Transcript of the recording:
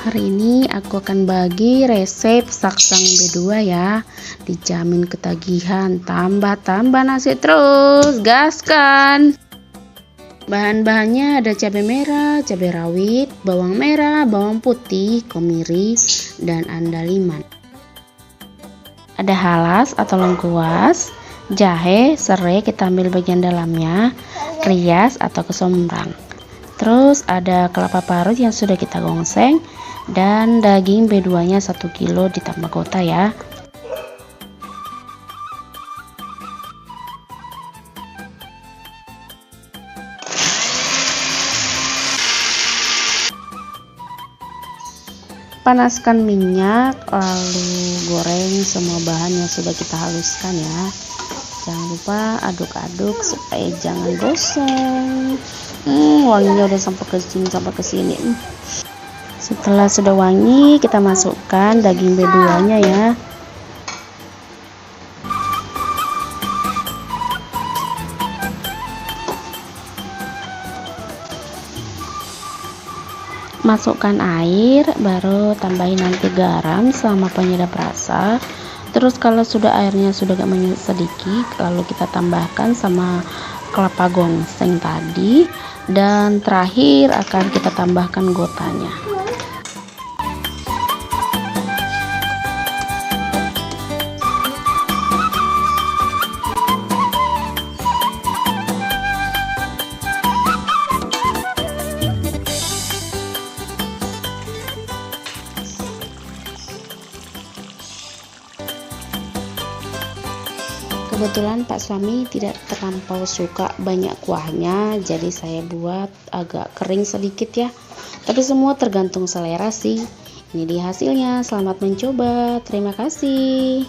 Hari ini aku akan bagi resep saksang B2 ya. Dijamin ketagihan, tambah nasi terus, gaskan. Bahan-bahannya ada cabai merah, cabai rawit, bawang merah, bawang putih, kemiri, dan andaliman. Ada halas atau lengkuas, jahe, serai kita ambil bagian dalamnya, rias atau kesombrang. Terus ada kelapa parut yang sudah kita gongseng, dan daging B2 nya 1 kilo ditambah kota ya. Panaskan minyak, lalu goreng semua bahan yang sudah kita haluskan ya. Jangan lupa aduk-aduk supaya jangan gosong. Wanginya udah sampai ke sini. Setelah sudah wangi, kita masukkan daging B2 nya ya. Masukkan air, baru tambahin nanti garam sama penyedap rasa. Terus kalau sudah airnya sudah agak menyusut sedikit, lalu kita tambahkan sama kelapa gongseng tadi, dan terakhir akan kita tambahkan gotanya. Kebetulan Pak suami tidak terlampau suka banyak kuahnya, jadi saya buat agak kering sedikit ya. Tapi semua tergantung selera sih. Ini dia hasilnya, selamat mencoba, terima kasih.